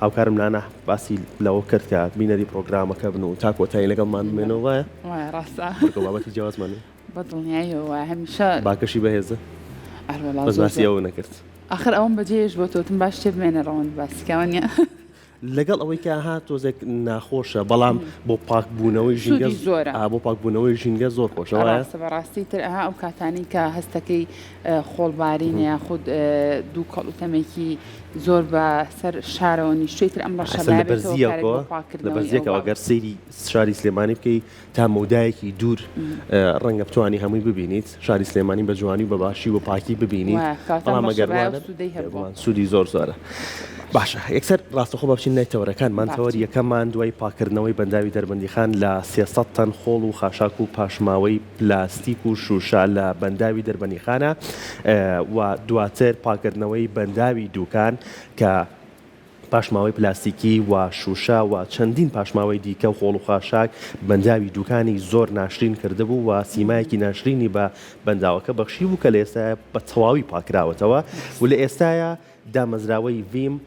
هاوکارم لانا باسی لەوە کرد کە بینەری پرۆگرامەکە بن و تا کۆتایی لەگەڵمان بمێنەوە وایە ڕاستە بابەتی جیازمانێ بەدڵنیایەوە هەمیشە باکەشی بەهێزە بەس باسی ئەوە نەکرد آخر ئەوم بەجێش بۆ تۆتم باش تێ بمێنە ڕەوەند باسیکەوەنیە لەگەڵ ئەوەی کە ها تۆزێک ناخۆشە بەڵام بۆ پاکبوونەوەی ژینگە زۆرە بۆ پاکبوونەوەی ژینگە زۆر خۆشەوە بەڕاستی تر ئەها ئەو کاتانی کە هەستەکەی خۆڵبارینە یاخود دوو کەڵوتەمێکی زۆر بە سەر شارەوە نیشتێتتر ئەم لە بەرزیەکەوە گەر سەیری شاری سلێمانی بکەی تا مەودایەکی دوور ڕەنگە بتوانی هەمووی ببینیت شاری سلێمانی بە جوانی و بە باشی و پاکی ببینیت بەڵام ئەگەر سوودی زۆر زۆرە. باشە یەکسەر ڕاستەخۆ بچین نایتەوەرەکانمان تەوەری یەکەممان دوای پاکردنەوەی بەنداوی دەربەندیخان لە 300 تەن خۆڵ و خاشاک و پاشماوەی پلاستیک و شوشا لە بەنداوی دەربەندیخانە و دواتر پاکردنەوەی بەنداوی دوکان کە پاشماوەی پلاستیکی و شوشا و چەندین پاشماوەی دیکە و خۆڵ و خاشاک بەنداوی دوکانی زۆر ناشرین کردبوو و سیمایەکی ناشرینی بە بەنداوەکە بەخشی بوو کە لە ئێستا بە تەواوی پاکراوەتەوە و لە ئێستاە دامەزراوەی ویم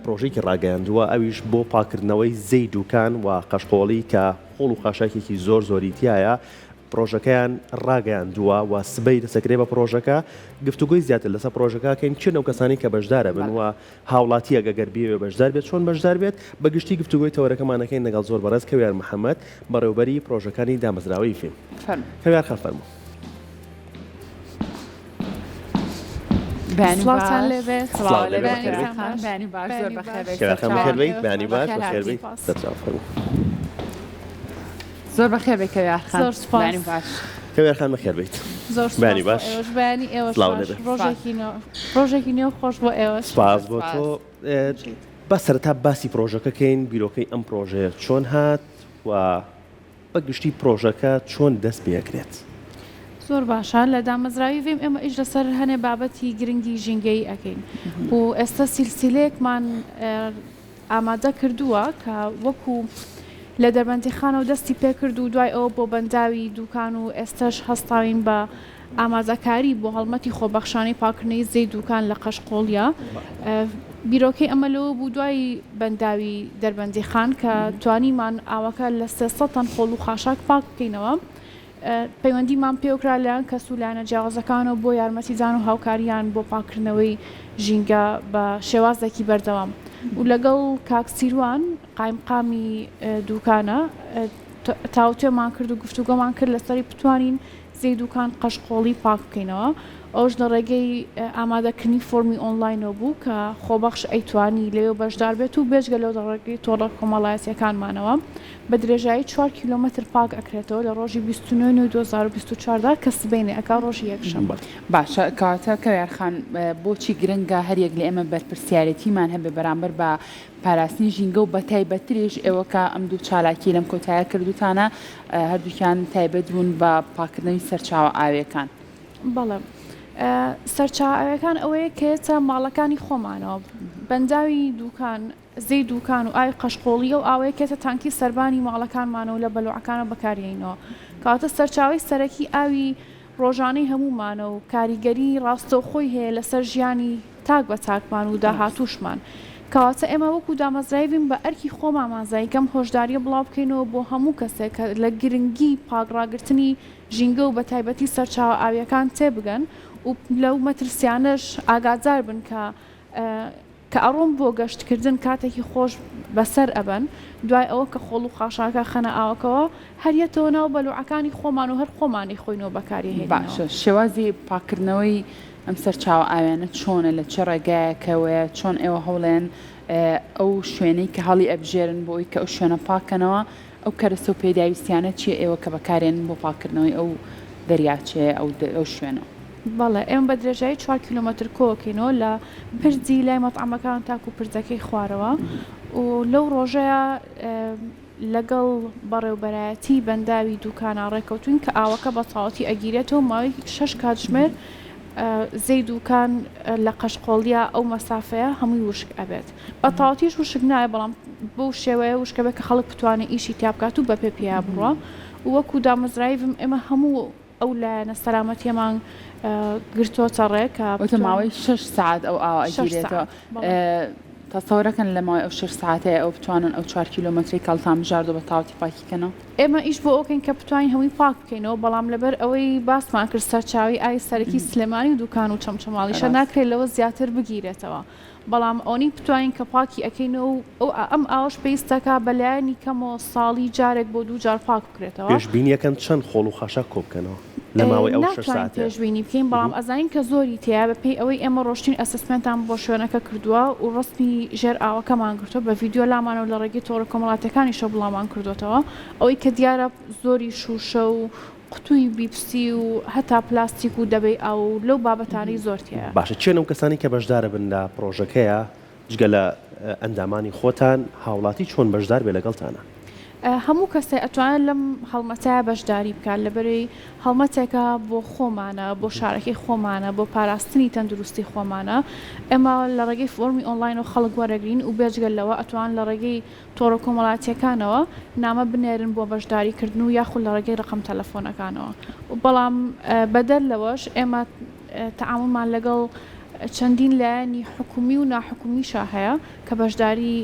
پرۆژێکی ڕاگەیاندووە ئەویش بۆ پاکردنەوەی زەی دوکان و قەشقۆڵی کە خۆڵ و خاشاکێکی زۆر زۆریتیایە پرۆژەکەیان ڕاگەیاندووە و سبەی دەسەکرێ بە پرۆژەکە گفتوگوی زیاتر لەسەر پرۆژەکەکەین چ نەو کەسانی کە بەشدارە بن و هاوڵاتی ئەگەر بێ بەشدار بێت چۆن بەشدار بێت بەگشتی گفتوگوی تەوەرەکەمانەکەین لەگەڵ زۆر بەڕێز کەویار محەممەد بەڕێوبەری پرۆژەکانی دامەزراوەی فیم کەویار خەفەرمو سڵاتان لێبێت بەنی باش زۆر بەخێربێت بەنی باش بەخێربێت زۆر بەخێر بێت کەویارخان زۆر سوپاس باش کەویارخان بەخێربێت زۆر بەنی باش بەنی ئێوە ڕۆژێکی نێو خۆش بۆ ئێوە سپاس بۆ تۆ بە سەرەتا باسی پرۆژەکەکەین بیرۆکەی ئەم پرۆژەیە چۆن هات و بەگشتی پرۆژەکە چۆن دەست پێکرێت زۆر باشە لە دامەزراوی ویم ئێمە ئیش لەسەر هەنێ بابەتی گرنگی ژینگەی ئەەکەین و ئێستا سیلسیلەیەکمان ئامادە کردووە کە وەکو لە دەربەندیخانە و دەستی پێکرد و دوای ئەوە بۆ بەنداوی دوکان و ئێستاش هەستاوین بە ئامادەکاری بۆ هەڵمەتی خۆبەخشانی پاکردنەی زەی دوکان لە قەشقۆڵیا بیرۆکەی ئەمەلەوە بوو دوای بەنداوی دەربەندیخان کە توانیمان ئاوەکە لە 300 تەن خۆڵ و خاشاک پاک بکەینەوە پەیوەندیمان پێوکرا لەیان کەس و لایەنە جیاوازەکانەوە بۆ یارمەتیدان و هاوکاریان بۆ پاکردنەوەی ژینگە بە شێوازێکی بەردەوام و لەگەڵ کاکسیروان قایمقامی دوکانە تاوتێمان کرد و گفتوگۆمان کرد لەسەری بتوانین زەی دوکان قەشقۆڵی پاک بکەینەوە ئەوش لە ڕێگەی ئامادەکردنی فۆرمی ئۆنلاینەوە بوو کە خۆبەخش ئەیتوانی لێو بەشدار بێت و بێژگە لەو ڕێگەی تۆڕە کۆمەڵایەتیەکانمانەوە بە درێژایی 4 کیلۆمەتر پاک ئەکرێتەوە لە ڕۆژی 29 2024 کە سبەینێ ئەکا ڕۆژی یەکشەمبە. باشە کاتە کەویارخان بۆچی گرنگە هەریەک لە ئێمە بەرپرسیارەتیمان هەبێ بەرامبەر بە پاراستنی ژینگە و بە تایبەتریش ئێوە کە ئەم دوو چالاکی لەم کۆتایە کردوتانە هەردووکیان تایبەت بوون بە پاکردنەوەی سەرچاوە ئاویەکان. بەڵێ سەرچاوەکان ئەوەیە کێتە ماڵەکانی خۆمانەوە بەنداوی دوکان زەی دوکان و ئاوی قەشقۆڵیە و ئاوەیە کێتە تانکی سەربانی ماڵەکانمانەوە لە بەلوعەکانە بەکارێنەوە کاتە سەرچاوی سەرەکی ئاوی ڕۆژانەی هەمومانە و کاریگەری ڕاستەوخۆی هەیە لەسەر ژیانی تاک بە تاکمان و داهاتوشمان کەواتە ئێمە وەکو دامەزرایبین بە ئەرکی خۆمامانزایکەم هۆشداریە بڵاو بکەینەوە بۆ هەموو کەسێک لە گرنگی پاکڕاگررتنی ژینگە و بە تایبەتی سەرچاوە ئاویەکان تێبگەن و لەو مەترسیانەش ئاگادار بن کە ئەڕۆم بۆ گەشتکردن کاتێکی خۆش بەسەر ئەبن دوای ئەوە کە خۆڵ و خاشاکە خەنە ئاوەکەوە هەریەتەوە ناو بەلوعەکانی خۆمان و هەر خۆمانی خۆینەوە بەکاری باشە شێوازی پاکردنەوەی ئەم سەرچاوە ئاویانە چۆنە لە چه ڕێگایەکەوەیە چۆن ئێوە هەوڵێن ئەو شوێنەی کە هەڵی ئەبژێرن بۆی کە ئەو شوێنە پاکەنەوە ئەو کەرەستە و پێداویستیانە چیە ئێوە کە بەکارێن بۆ پاکردنەوەی ئەو دەریاچێ ئەو شوێنەوە. بەڵێ ئێمە بە درێژایی 4 کیلۆمەتر کۆکەینەوە لە پردی لای مەطعەمەکان تاکو پردەکەی خوارەوە و لەو ڕۆژەیە لەگەڵ بەڕێوبەرایەتی بەنداوی دوکانە ڕێکەوتوین کە ئاوەکە بە تەواوەتی ئەگیرێتەوە ماوەی 6 کاتژمێر زەی دوکان لە قەشقۆڵیا ئەو مەسافەیە هەمووی وشک ئەبێت بە تەواوەتیش وشک نایە بەڵام بەو شێوەیە وشکە بێت کە خەڵک بتوانێت ئیشی تیا بکات و بە پێ پێیا بڕوە وەکو دامەزرایڤم ئێمە هەموو ئەو لایەنە سەلامەتیەمان گرتۆتە ڕێک ماوەی 6 ساعت ئەو ئاوە ئەگیرێتەوە تەسەوڕەکەن لە ماوەی ئەو 6 ساعتەیە ئەو بتوانن ئەو 4 کیلۆمەتری کەڵتان بژاردۆ بە تاوەتی پاکیکەنەوە؟ ئێمە ئیش بۆ ئەوکەین کە بتوانین هەمووی پاک بکەینەوە، بەڵام لەبەر ئەوەی باسمان کرد سەرچاوی ئای سەرەکی سلێمانی و دوکان و چەمچەماڵیشە ناکرێت لەوە زیاتر بگیرێتەوە. بەڵام ئەوەی بتوانین کە پاکی ئەەکەینەوە و ئەم ئاوش پێویستەکە بەلایەنی کەمەوە ساڵی جارێک بۆ 2 جار پاک بکرێتەوە. پێشبینیەکەن چەند خۆڵ و خاشە کۆبکەنەوە لە ماوەی ئەو 6 ساعتە؟ پێشبینی بکەین، بەڵام ئەزانین کە زۆری تیا بەپێی ئەوەی ئێمە ڕۆشتین ئەسسمنتان بۆ شوێنەکە کردووە و ڕستمی ژێر ئاوەکەمان گرتووە بە ڤیددیۆ لامانەوە لە ڕێگەی تۆڕە کۆمەڵاتەکانیشە بڵامان کردوێتەوە، ئەوەی کە دیارە زۆری شوشە و قوتووی بیپسی و هەتا پلاستیک و دەبێ ئاو لەو بابەتانی زۆرتیە. باشە چێن ئەو کەسانی کە بەشدارە بن لە پرۆژەکەیە جگە لە ئەندامانی خۆتان هاوڵاتی چۆن بەشدار بێ لەگەڵتانە؟ هەموو کەسێک ئەتوانێت لەم هەڵمەتایە بەشداری بکات لەبەرەوەی هەڵمەتێکە بۆ خۆمانە، بۆ شارەکەی خۆمانە، بۆ پاراستنی تەندروستی خۆمانە. ئێمە لە ڕێگەی فۆرمی ئۆنلاین و خەڵک وەرەگرین و بێجگەلەوە ئەتوان لە ڕێگەی تۆڕە کۆمەڵاتیەکانەوە نامە بنێرن بۆ بەشداریکردن و یاخود لە ڕێگەی ڕقم تەلەفۆنەکانەوە. بەڵام بەدەر لەوەش ئێمە تەعاملمان لەگەڵ چەندین لایەنی حکومی و ناحکومیشە هەیە کە بەشداری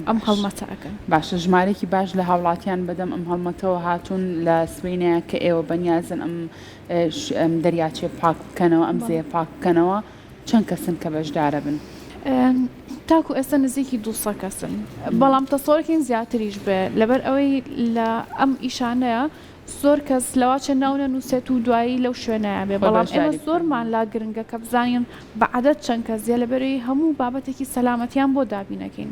ئەم هەڵمەتە ئەکەن. باشە ژمارەی باش لە هاوڵاتیان بەدەم ئەم هەڵمەتەوە هاتوون لە سوێنەیە کە ئێوە بەنیازن ئەم دەریاچێ پاک بکەنەوە، ئەم زێ پاک بکەنەوە، چەند کەسن کە بەشدارە بن؟ تاکو ئێستا نزیکی 200 کەسن، بەڵام تەسەوڕێکین زیاتریش بێ لەبەر ئەوەی لە ئەم ئیشانەیە زۆر کەس لەواچە ناونە نووسێت و دوایی لەو شوێنەیە بێ، بەڵام ئێمە زۆرمان لا گرنگە کە بزانین بەعەدەد چەند کەسیە لەبەرەوەی هەموو بابەتێکی سەلامەتیان بۆ دابینەکەین،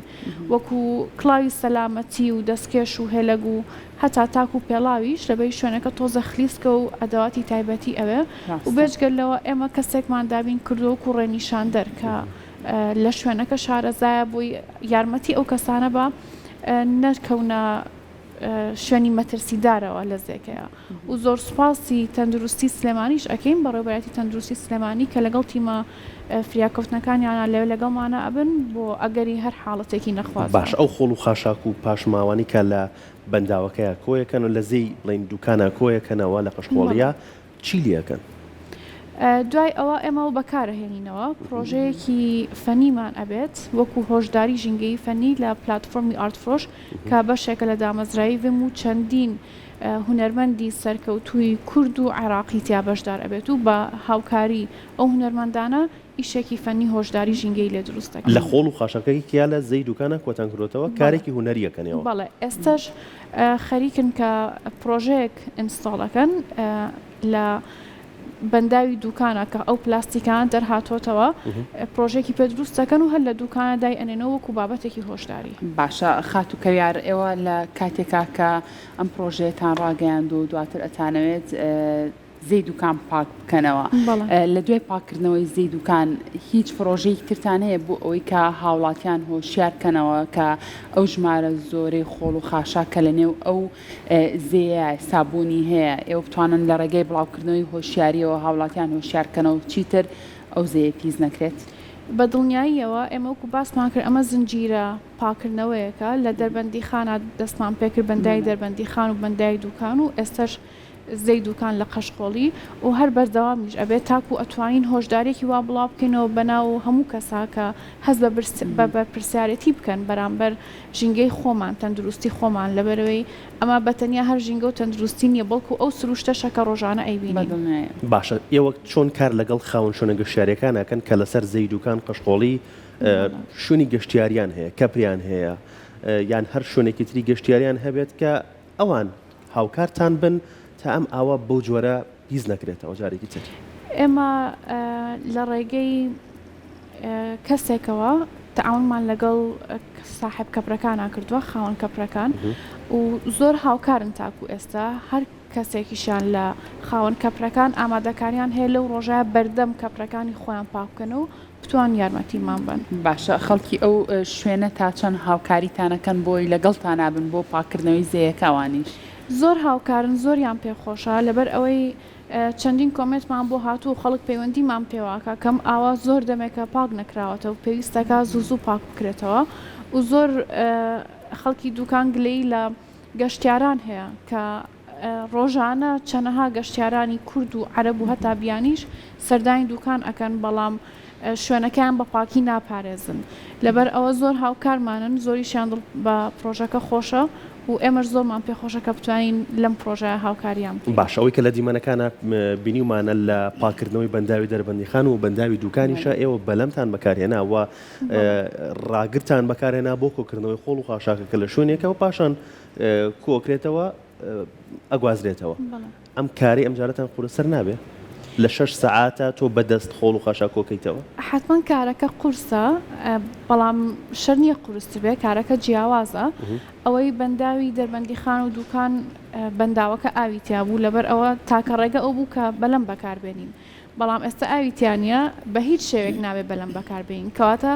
وەکو کڵاوی سەلامەتی و دەستکێش و هێلەگ و هەتا تاکو و پێڵاویش لەبەی شوێنەکە تۆزە خلیسکە و ئەدەواتی تایبەتی ئەوێ و بێجگەلەوە ئێمە کەسێکمان دابین کردو و ڕێنیشاندەر کە لە شوێنەکە شارەزایە بۆی یارمەتی ئەو کەسانە بە نەرکەونە شوێنی مەترسیدارەوە لە زێکەیە و زۆر سوپاسی تەندروستی سلێمانیش ئەکەین بەڕێوەبەتی تەندروستی سلێمانی کە لەگەڵ تیمە فریاکەوتنەکانیانە لێ لەگەڵمانە ئەبن بۆ ئەگەری هەر حاڵەتێکی نەخواز. باش ئەو خۆڵ و خاشاک و پاشماوانی کە لە بەنداوەکەیە کۆیەکەن و لە زەی بڵین دوکانە کۆیەکەنەوە لە قەشقۆڵیە چی لێەکەن؟ دوای ئەوە ئێمە بەکارەهێنینەوە پرۆژەیەکی فەنیمان ئەبێت وەکو هۆشداری ژینگەی فەنی لە پلتفۆرمی ئارتفرۆش کە بەشێکە لە دامەزرایی وم و چەندین هونەرمەندی سەرکەوتووی کورد و عێراقی تیا بەشدار ئەبێت و بە هاوکاری ئەو هونەرمەندانە ئیشێکی فەنی هۆشداری ژینگەی لێ دروست دەکەن. لە خۆڵ و خاشەکەی کیا لە زەی دوکانە کۆتان کردوتەوە کارێکی هونەریەکەنەوە؟ بەڵێ ئێستاش خەریکن کە پرۆژەیەک ئینستاڵەکەن لە بەنداوی دوکانە کە ئەو پلاستیکان دەرهاتۆتەوە پرۆژێکی پێ دروستەکەن و هەر لە دوکانە دای ئەنێنەوە وەکو بابەتێکی هۆشداری. باشە خات و کەویار ئێوە لە کاتێکا کە ئەم پرۆژەیەتان ڕاگەیاند و دواتر ئەتانەوێت زەی دوکان پاک بکەنەوە لە دوای پاکردنەوەی زەی دوکان هیچ پرۆژەی ترتان هەیە بۆ ئەوەی کە هاوڵاتیان هۆشیارکەنەوە کە ئەو ژمارە زۆرەی خۆڵ و خاشاکە لە نێو ئەو زێیە سابوونی هەیە ئێوە بتوانن لە ڕێگەی بڵاوکردنەوەی هۆشیاریەوە هاوڵاتیان هۆشیارکەنەوە چیتر ئەو زەیە پیس نەکرێت؟ بە دڵنیاییەوە ئێمە وەکو باسمان کرد ئەمە زنجیرە پاکردنەوەیەکە لە دەربەندی خانە دەستمان پێکرد بەندای دەربەندی خان و بەندای دوکان و ئێستش زەی دوکان لە قەشقۆڵی و هەر بەردەوامیش ئەبێت تاکو ئەتوانین هۆشدارێکی وا بڵاو بکەینەوە بەناو هەموو کەساکە هەست بە پرسیارەتی بکەن بەرامبەر ژینگەی خۆمان تەندروستی خۆمان لەبەرەوەی ئەمە بەتەنیا هەر ژینگە و تەندروستی نییە بەڵکو ئەو سروشتەشەکە ڕۆژانە ئەیبینی. باشە ئێوە چۆن کار لەگەڵ خاوەن شوێنە گەشتیاریەکانەکەن کە لەسەر زەی دوکان قەشقۆڵی شوێنی گەشتیاریان هەیە کەپریان هەیە یان هەر شوێنێکی تری گەشتیاریان هەبێت کە ئەوان هاوکارتان بن تا ئەم ئاوە بەو جۆرە پیس نەکرێتەوە جارێکی تر؟ ئێمە لە ڕێگەی کەسێکەوە تەعاونمان لەگەڵ ساحب کەپرەکانە کردووە خاوەن کەپرەکان و زۆر هاوکارن تاکو ئێستا هەر کەسێکیشان لە خاوەن کەپرەکان ئامادەکاریان هەیە لەو ڕۆژە بەردەم کەپرەکانی خۆیان پاکەن و بتوان یارمەتیمان بن. باشە خەڵکی ئەو شوێنە تا چەند هاوکاریتانەکەن بۆی لەگەڵتان نابن بۆ پاکردنەوەی زەیەکەوانیش؟ زۆر هاوکارن زۆریان پێخۆشە لەبەر ئەوەی چەندین کۆمنتمان بۆ هاتوو و خەڵک پەیوەندیمان پێواکە کەم ئاوا زۆر دەمێکە پاک نەکراوەتەوە و پێویستەکە زوو پاک بکرێتەوە و زۆر خەڵکی دوکان گلەی لە گەشتیاران هەیە کە ڕۆژانە چەنەها گەشتیارانی کورد و عەرەب و هەتا بیانیش سەردانی دوکان ئەکەن بەڵام شوێنەکەیان بە پاکی ناپارێزن لەبەر ئەوە زۆر هاوکارمانن زۆریشیان بە پرۆژەکە خۆشە و ئێمەش زۆرمان پێخۆشە کە بتوانین لەم پرۆژەیە هاوکاریان باش ئەوەی کە لە دیمەنەکانە بینیومانە لە پاکردنەوەی بەنداوی دەربەندیخان و بەنداوی دوکانیشە ئێوە بەلەمتان بەکارهێناوە ڕاگرتان بەکارهێنا بۆ کۆکردنەوەی خۆڵ و خاشاکەکە لە شوێنێکەوە پاشان کۆکرێتەوە ئەگوازرێتەوە ئەم کاری ئەمجارەتان قورسەر نابێ لە 6 ساعاتە تۆ بەدەست خۆڵ و خاشا کۆکەیتەوە حتمما کارەکە قورسە بەڵام شەر نییە قورستر بێ کارەکە جیاوازە ئەوەی بەنداوی دەربەندیخان و دوکان بەنداوەکە ئاویتیا بوو لەبەر ئەوە تاکە ڕێگە ئەو بوو کە بەلەم بەکاربێنین بەڵام ئێستا ئاویتیانە بە هیچ شێوێک نابێت بەلەم بەکاربێنین کەواتە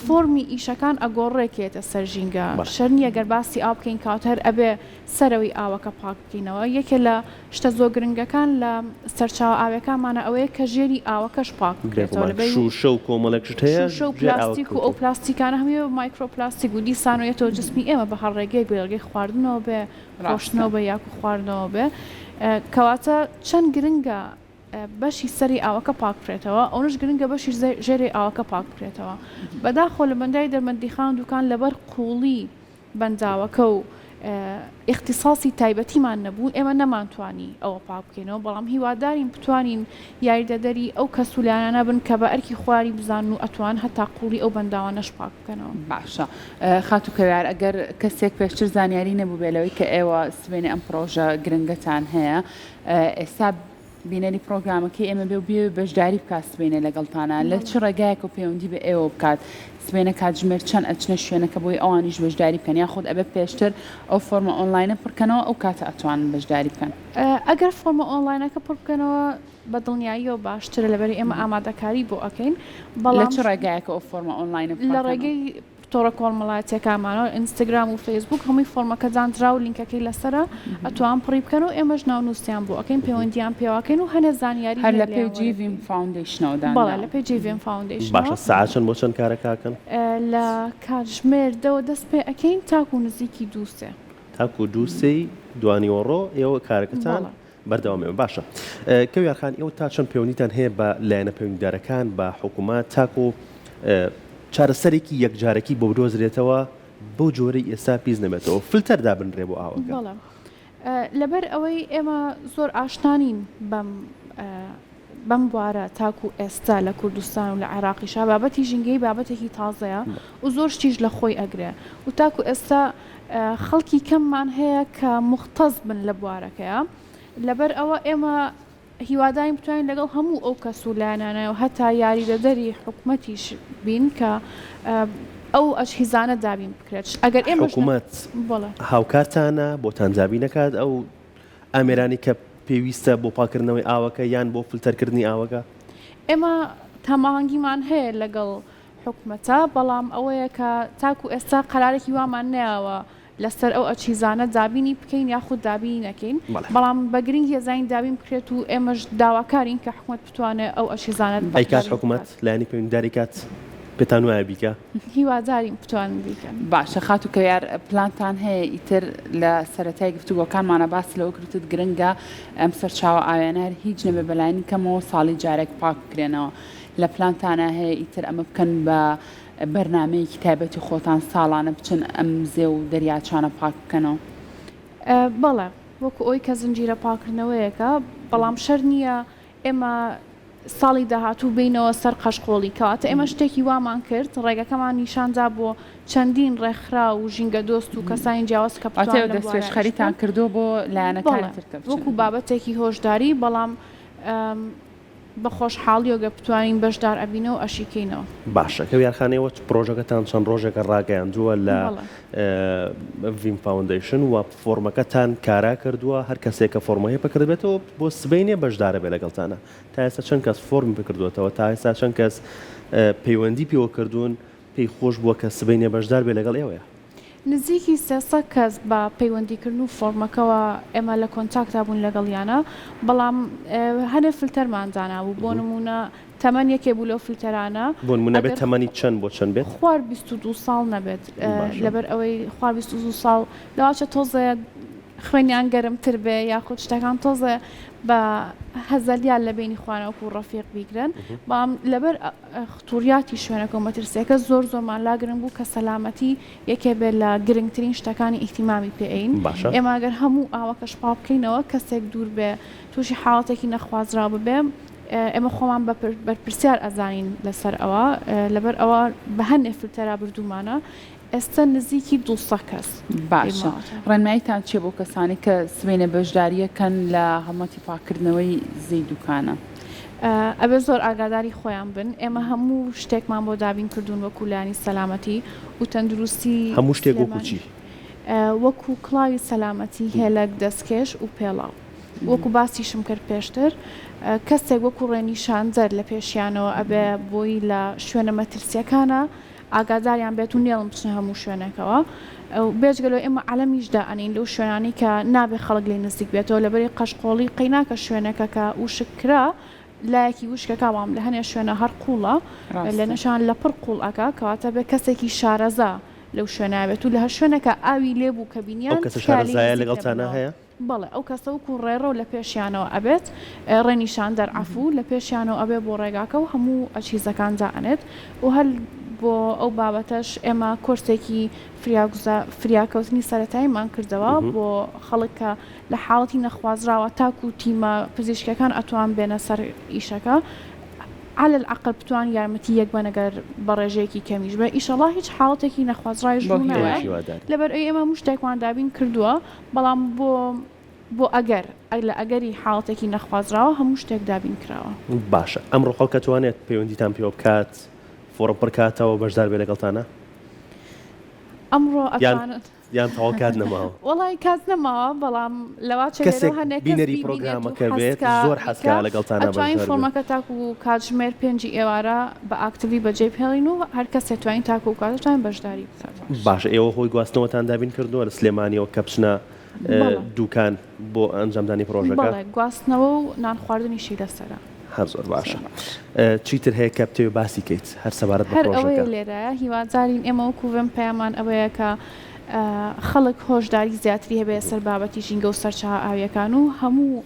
فۆرمی ئیشەکان ئەگۆڕێکێتە سەر ژینگە شەر نییە گەر باسی ئاو بکەین کاتەر ئەبێ سەرەوەی ئاوەکە پاک بکەینەوە یەکێ لە شتە زۆر گرنگەکان لە سەرچاو ئاوەکانمانە ئەوەیە کە ژێری ئاوەکەش پاک بکرێتەوە شوشە و کۆمەڵێکشت هەیە شوشە و پلاستیک و ئەو پلاستیکانە هەمیێ مایکرۆپلاستیک و دیسانەوەیەتەوە جسمی ئێمە بە هەڕێگەی بێڵگەی خواردنەوە بێ ڕۆشتنەوە بە یاکو خواردنەوە بێ کەواتە چەند گرنگە بەشی سەری ئاوەکە پاک بکرێتەوە ئەوش گرنگە بەشی ژێری ئاوەکە پاک بکرێتەوە بەداخۆ لە بەندای دەربەندیخان دوکان لەبەر قوڵی بەنداوەکە و اختصاصی تایبەتیمان نەبوو ئێمە نەمانتوانی ئەوە پاک بکەینەوە بەڵام هیوادارین بتوانین یاریدەدەری ئەو کەسولانانە بن کە بە ئەرکی خواری بزان و ئەتوان هەتا قوڵی ئەو بەنداوانەش پاک بکەنەوە باشە خاتو کەوار ئەگەر کەسێک پێشتر زانیاری نەبوو بێلەوەی کە ئێوە سبێنێ ئەم پرۆژە گرنگەتان هەیە ئێستا بینەری پرۆگرامەکەی ئێمە بێ و بێ بەشداری بکات سبێنێ لەگەڵتانە لە چ ڕێگایەک و پەیوەندی بە ئێوە بکات سبێنە کاتژمێر چەند ئەچنە شوێنەکە بۆی ئەوانیش بەشداری بکەن یا خۆت ئەبێ پێشتر ئەو فۆرمە ئۆنلاینە پڕکەنەوە ئەو کاتە ئەتوانن بەشداری بکەن ئەگەر فۆرمە ئۆنلاینەکە پڕ بکەنەوە بە دڵنیاییەوە باشترە لەبەری ئێمە ئامادەکاری بۆ ئەەکەین لە چ ڕێگایەکە ئەو فۆرمە ئۆنلاینە لە ڕێگەی تۆڕە کۆڵمەڵایەتەکانمانەوە ئینستاگرام و فەیسبوک هەمووی فۆرمەکە جانرا و لینکەکەی لەسرە ئەتوان پڕی بکەن و ئێمەش ناونووسیان بۆ ئەەکەین پەیوەندیان پێواکەین و هەنێ زانیاری هەر لە پێیجی ڤیم فاوندیشنەوەدا بەڵێ لە پێیجی ڤیم فاوندیشن باشە ساعات چەند بۆ چەند کارەکەکەن لە کاتژمێردەوە دەست پێ ئەەکەین تاکو نزیکی دووسێ تاکو دووسەی دوانیوەڕۆ ئێوە کارەکەتان بەردەوامێ باشە کەویارخان ئێوە تا چەند پەیوەندیتان هەیە بە لایەنە پەیوەندیدارەکان بە حکوومەت تاکو چارەسەرێکی یەکجارێکی بۆ بدۆزرێتەوە بۆ جۆرەی ئێستا پیس نەبێتەوە فلتەر دابنرێ بۆ ئاوەکە لەبەر ئەوەی ئێمە زۆر ئاشنانین بەم بوارە تاکو ئێستا لە کوردستان و لە عێراقیشا بابەتی ژینگەی بابەتێکی تازەیە و زۆر شتیش لە خۆی ئەگرێ و تاکو ئێستا خەڵکی کەممان هەیە کە مختەز بن لە بوارەکەیە لەبەر ئەوە ئێمە هیوادارین بتوانین لەگەڵ هەموو ئەو کەسولانانە و هەتا یاریدەدەری حکوومەتیش بین کە ئەو ئەجهیزانە دابین بکرێت ئەگەر ئێمە حکوومەت هاوکارتانە بۆ تانجابی نەکات ئەو ئامێرانی کە پێویستە بۆ پاکردنەوەی ئاوەکە یان بۆ فلتەرکردنی ئاوەکە ئێمە تەماهەنگیمان هەیە لەگەڵ حکوومەتە بەڵام ئەوەیە کە تاکو ئێستا قەرارێکی وامان نەیەوە لەسەر ئەو ئەچیزانە دابینی بکەین یاخود دابینی نەکەین بەڵام بە گرنگ هێزین دابین بکرێت و ئێمەش داواکارین کە حکوومەت بتوانێت ئەو ئەچیزانە ئەیکات حکوومەت لایەنی پەیوەندیداری کات پێتان وایە بیکە هیوادارین بتوانین بیکەن باشە خاتو کەوار پلانتان هەیە ئیتر لە سەرەتای گفتوگۆکانمانە باس لەوە کردت گرنگە ئەم سەرچاوە ئاوێنەر هیچ نەبێ بەلایەنی کەمەوە ساڵی جارێک پاک بکرێنەوە لە پلانتانە هەیە ئیتر ئەمە بکەن بە بەرنامەیەکی تایبەتی خۆتان ساڵانە بچن ئەم زێ و دەریاچانە پاک بکەنەوە بەڵێ وەکو ئەوی کە زنجیرە پاکردنەوەیەکە بەڵام شەر نییە ئێمە ساڵی داهاتوو بینەوە سەر قەشقۆڵی کەواتە ئێمە شتێکی وامان کرد ڕێگەکەمان نیشاندا بۆ چەندین ڕێکخرا و ژینگە دۆست و کەسانی جیاواز کە دەستێش خەریتان کردو بۆ لایەنەکانی ترکە وەکو بابەتێکی هۆشداری بەڵام بە خۆشحاڵیۆگە بتوانین بەشدار ئەبینەوە ئەشیکەینەوە باشە کەویارخانەوە پرۆژەکەتان چەند ڕۆژێکە ڕاگەیاندووە لە ڤیم فاوندیشن و فۆرمەکەتان کارا کردووە هەر کەسێک کە فۆرمەیە پکردبێتەوە بۆ سبەینێ بەشدارە بێ لەگەڵتانە تا ئێستا چەند کەس فۆرمی پکردوێتەوە تا ئێستا چەند کەس پەیوەندی پێوە کردوون پێی خۆش بووە کە سبەینێ بەشدار بێ لەگەڵ ئێوەیە نزیکی 300 کەس بە پەیوەندیکردن و فۆرمەکەەوە ئێمە لە کۆنتاکتا بوون لەگەڵیانە بەڵام هەنێ فلتەرماندانا بوو بۆ نمونە تەمەەن یەکێ بوو لەو فلتەرانە بۆ نمونە بێت تەمەنی چەند بۆ چەند بێت خوار 22 ساڵ نەبێت لەبەر ئەوەی خوار 22 ساڵ لەواچە تۆزە خوێنیان گەرمتر بێ یاخود شتەکان تۆزە بە هەزەلیان لە بینی خوانەوەکو و ڕەفیق بیگرن بەڵام لەبەر خطوریاتی شوێنەکە و مەترسیەکە زۆرمان لاگرنگ بوو کە سەلامەتی یەکێ بێت لە گرنگترین شتەکانی ئیحتیمامی پێین ئێمە ئەگەر هەموو ئاوەکەش پاڵ بکەینەوە کەسێک دوور بێ تووشی حاڵەتێکی نەخوازرا ببێ ئێمە خۆمان بەرپرسیار ئەزانین لەسەر ئەوە لەبەر ئەوە بە هەندێک فلتەرا بردومانە ئێستا نزیکی 200 کەس باشە ڕێنماییتان چێ بۆ کەسانی کە سوێنە بەشداریەکەن لە هەڵمەتی پاکردنەوەی زەی دوکانە ئەبێ زۆر ئاگاداری خۆیان بن ئێمە هەموو شتێکمان بۆ دابین کردوون وەکو لانی سەلامەتی و تەندروستی هەموو شتێک وەکو چی وەکو کڵاوی سەلامەتی هێلک دەستکێش و پێڵاو وەکو باسیشم کرد پێشتر کەسێک وەکو ڕێنیشانجەر لە پێشیانەوە ئەبێ بۆی لە شوێنە مەترسیەکانە ئاگاداریان بێت و نێڵم بچنە هەموو شوێنێکەوە بێژگەلەوە ئێمە عەلەمیشدا ئەنین لەو شوێنانی کە نابێ خەڵک لێ نزیک بێتەوە لەبەری قەشقۆڵی قەیناکە شوێنەکە کە وشکرا لایەکی وشکەکە وام لە هەنێ شوێنە هەر قوڵە لە نەشان لە پڕ قوڵ ئەکا کەواتە بێ کەسێکی شارەزا لەو شوێناوێت و لە هەر شوێنەکە ئاوی لێبوو کە بینیان کەسە شارەزایە لەگەڵتانە هەیە بەڵێ ئەو کەسە وکو ڕێڕە و لە پێشیانەوە ئەبێت ڕێنیشان دەرعەفوو لە پێشیانەوە ئەبێ بۆ ڕێگاکە و هەموو ئەچیزەکاندا ئەنێت و هەل بۆ ئەو بابەتەش ئێمە کۆرسێکی فریاکەوتنی سەرەتاییمان کردەوە بۆ خەڵکە لە حاڵەتی نەخوازراوە تاکو تیمە پزیشکەکان ئەتوان بێنە سەر ئیشەکە على العقل بتوان یارمەتی یەک بە نەگەر بە ڕێژەیەکی کەمیش بە ئیشەڵا هیچ حاڵەتێکی نەخوازرایش لەبەر ئێمە مشتێکمان دابین کردووە بەڵام بۆ ئەگەر لە ئەگەری حاڵەتێکی نەخوازراوە هەموو شتێک دابین کراوە باشە ئەمڕۆ خەڵکە توانێت پەیوەندیتان پێوە بکات فۆڕم پڕکاتەوە بەشدار بێ لەگەڵتانە ئەمڕۆ ئەتوانێت یان تەواو کات نەماوە وەڵی کات نەماوە بەڵام لەوا کەسێک بینەری پرۆگرامەکە بێت زۆر حەسکا لەگەڵتانە ئەتوانین فۆرمەکە تاکو و کاتژمێر 5 ئێوارە بە ئاکتیڤی بەجێ پێڵین و هەر کەسێک توانین تاکو و کاتتوانین بەشداری بکات باشە ئێوە هۆی گواستنەوەتان دابین کردووە لە سلێمانیەوە کە بچنە دوکان بۆ ئەنجامدانی پرۆژەکە گواستنەوە و نان خواردنیشی لەسەرە هەر زۆر باشە چیتر هەیە کە بتێوێ باسی کەیت هەر سەبارەت بە پرۆژەکە هەر ئەوەیە لێرە هیوادارین ئێمە وەکوێم پەیامان ئەوەیە کە خەڵک هۆشداری زیاتری هەبێ سەر بابەتی ژینگە و سەرچاو ئاویەکان و هەموو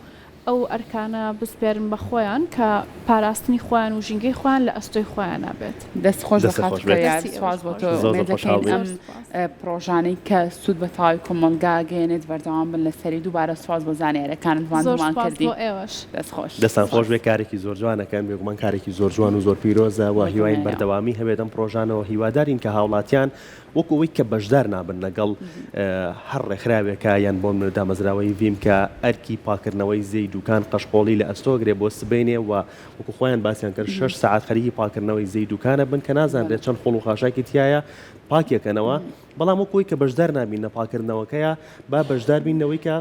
ئەو ئەرکانە بسپێرن بە خۆیان کە پاراستنی خۆیان و ژینگەی خۆیان لە ئەستۆی خۆیان نابێت دەستخۆش سواز بۆ تۆ ئەم پرۆژانەی کە سوود بە تاوی کۆمەلگا گەێنێت بەردەوام بن لە سەری دووبارە سواز بۆ زانیارەکانت وانمان کردی دەستخۆش دەستان خۆش بێ کارێکی زۆر جوانەکەن بێگومان کارێکی زۆر جوان و زۆر پیرۆزە و هیواین بەردەوامی هەبێت ئەم پرۆژانەوە هیوادارین کە هاوڵاتیان وەکوەوەی کە بەشدار نابن لەگەڵ هەر ڕێکخراوێکە یان بۆ دامەزراوەی ویم کە ئەرکی پاکردنەوەی زەی دوکان قەشقۆڵی لە ئەستۆگرێ بۆ سبینێ و وەکو خۆیان باسییان کرد 6 ساعت خەریکی پاکردنەوەی زەی دوکانە بن کە نازانرێت چەند خۆڵ و خاشاکی تایە پاکێکەنەوە بەڵام وەکوی کە بەشدار نابین لە پاکردنەوەکەیە با بەشدار بینەوەی کە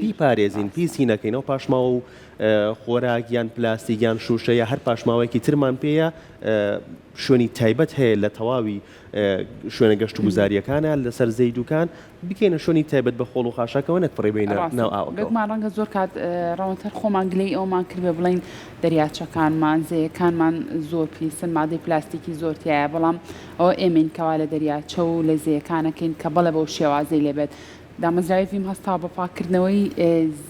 بیپارێزین پیسی نەکەینەوە پاشماوە و خۆراک یان پلاستیکیان شوشەیە هەر پاشماوەیەکی ترمان پێیە شوێنی تایبەت هەیە لە تەواوی شوێنە گەشت و گوزاریەکانە لەسەر زەی دوکان بکەینە شوێنی تایبەت بە خۆڵ و خاشاکەوە نەتپڕێبینە ناو ئاوەکەمان ڕەنگە زۆر کات ڕەوەتەر خۆمان گلەی ئەومان کردبێ بڵین دەریاچەکانمان زەیەکانمان زۆر پیسن مادەی پلاستیکی زۆرتیایە بەڵام ئەوە ئێمەین کەوا لە دەریاچە و لە زەیەکانەکەین کە بەڵێ بەو شێوازەی لێبێت دامەزراوی فیم هەستا بە پاکردنەوەی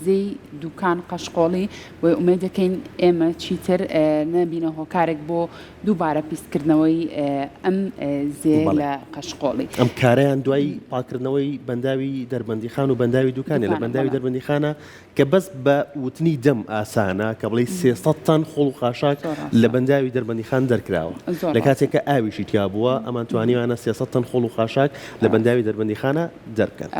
زەی دوکان قەشقۆڵی و ئومێد دەکەین ئێمە چیتر نەبینە هۆکارێک بۆ دووبارە پیسکردنەوەی ئەم زێ لە قەشقۆڵی ئەم کارەیان دوای پاکردنەوەی بەنداوی دەربەندیخان و بەنداوی دوکانێ لە بەنداوی دەربەندیخانە کە بەس بە وتنی دەم ئاسانە کە بڵێ 300 تان خۆڵ و خاشاک لە بەنداوی دەربەندیخان دەرکراوە لە کاتێککە ئاویشی تیا بووە ئەمان توانیوانە 300 تان خۆڵ و خاشاک لە بەنداوی دەربەندیخانە دەرکەن